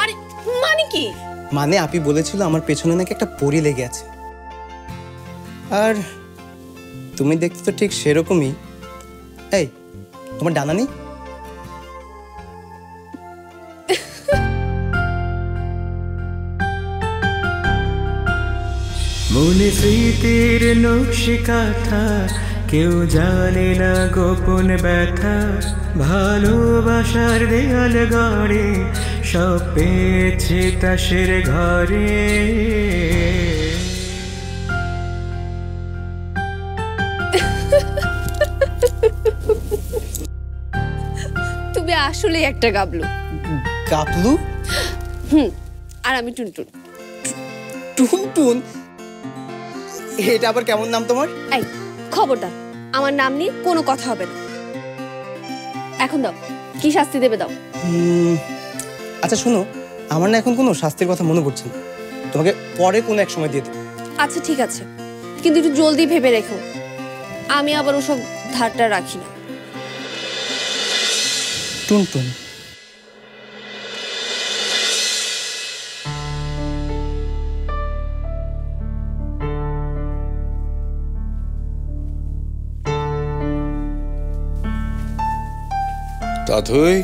আরে মানে কি? মানে আপি বলেছিল আমার পেছনে নাকি একটা পরী লেগে আছে, আর তুমি দেখতে তো ঠিক সেরকমই। এই তোমার ডানা নেই? মনে স্মৃতির নকশি কাঁথা, কেউ জানে না গোপন ব্যথা, ভালোবাসার দেয়াল গড়ে সব পেয়েছে তাসের ঘরে। তুমি আসলে একটা গাবলু। গাবলু? আর আমি টুনটুন। টুনটুন? এটা আবার কেমন নাম তোমার? এই খবরদার, আমার নাম নিয়ে কোনো কথা হবে না। এখন দাও, কি শাস্তি দেবে দাও। আচ্ছা শোনো, আমার না এখন কোনো শাস্তির কথা মনে পড়ছে না, তোমাকে পরে কোনো এক সময় দিয়ে দেব। আচ্ছা ঠিক আছে, কিন্তু একটু জলদি ভেবে রেখো, আমি আবার ওসব ধারটা রাখি না। টুনটুন। তাথই,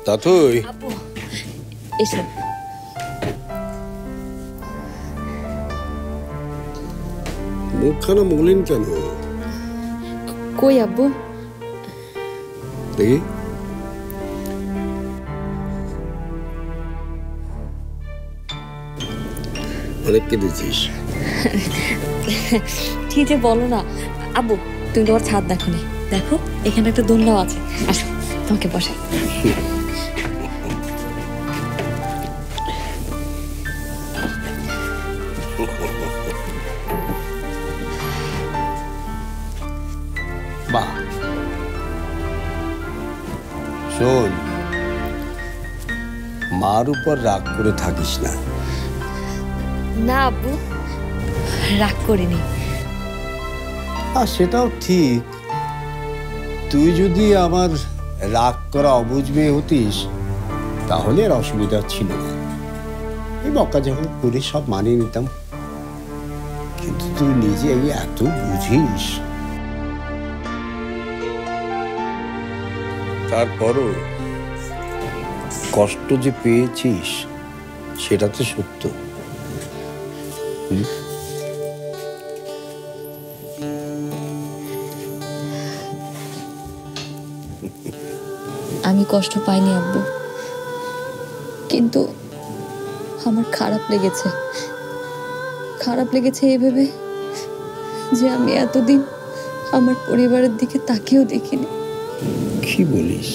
তাথই, আপু এসো। মুখখানা মলিন কেন? কই আব্বু? দেখি। অনেক কেঁদেছিস। ঠিক যে বলো না আব্বু, তুমি তোমার ছাদ দেখো নি? দেখো এখানে একটা দোলনাও আছে, আসো তোমাকে বসাই। বাহ, শোন, মার উপর রাগ করে থাকিস না। না আব্বু, রাগ করিনি। আর সেটাও ঠিক, তুই যদি আমার রাগ করা অবুঝ মেয়ে হতিস তাহলে আর অসুবিধা ছিল না, এই বকা যখন করে সব মানিয়ে নিতাম। কিন্তু তুই নিজে এত বুঝিস, তারপরও কষ্ট যে পেয়েছিস সেটা তো সত্য। আমি কষ্ট পাইনি আব্বু, কিন্তু আমার খারাপ লেগেছে এই ভেবে যে আমি এতদিন আমার পরিবারের দিকে তাকিয়েও দেখিনি। কি বলিস?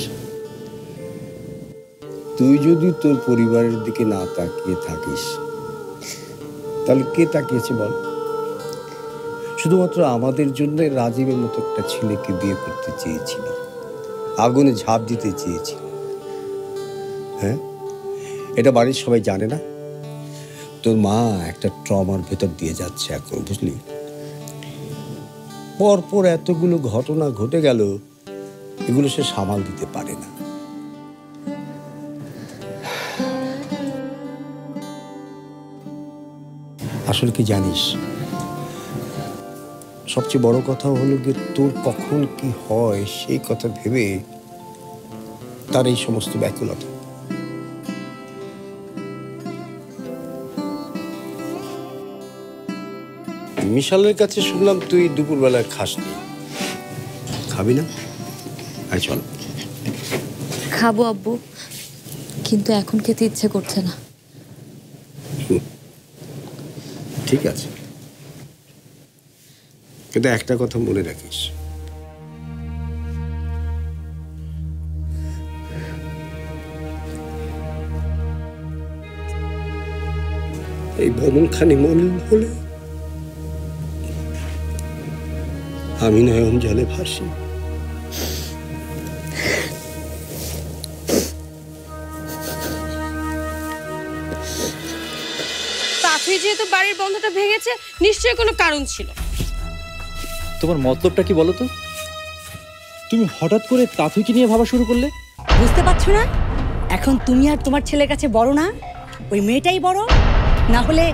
তুই যদি তোর পরিবারের দিকে না তাকিয়ে থাকিস তাহলে কে তাকিয়েছে বল? শুধুমাত্র আমাদের জন্য রাজীবের মতো একটা ছেলেকে বিয়ে করতে চেয়েছিলি, আগুনে ঝাঁপ দিতে চেয়েছিলি। হ্যাঁ, এটা বাড়ির সবাই জানে না? তোর মা একটা ট্রমার ভেতর দিয়ে যাচ্ছে এখন, বুঝলি? পরপর এতগুলো ঘটনা ঘটে গেল, এগুলো সে সামাল দিতে পারে না। আসলে কি জানিস, সবচেয়ে বড় কথা হলো যে তোর কখন কি হয় সেই কথা ভেবে তার এই সমস্ত ব্যাকুলতা। মিশালের কাছে শুনলাম তুই দুপুরবেলায় খাসনি, খাবি না? আয় চল। খাবো আব্বু, কিন্তু এখন খেতে ইচ্ছে করছে না। ঠিক আছে, কিন্তু একটা কথা মনে রাখিস, এই ভ্রমণখানি মলিন হলে আমি নয়ন জলে ভাসি। তাথই যেহেতু বাড়ির বন্ধটা ভেঙেছে, নিশ্চয়ই কোনো কারণ ছিল। তোমার মতলবটা কি বলো তো? তুমি হঠাৎ করে তাথুইকে নিয়ে ভাবা শুরু করলে? বুঝতে পারছো না? এখন তুমি আর তোমার ছেলের কাছে বড় না, ওই মেয়েটাই বড়। না হলে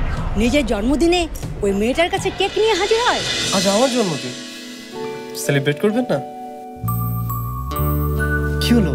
নিজের জন্মদিনে ওই মেয়েটার কাছে কেক নিয়ে হাজির হয়। আজ আমার জন্মদিন, সেলিব্রেট করবেন না? কি হলো?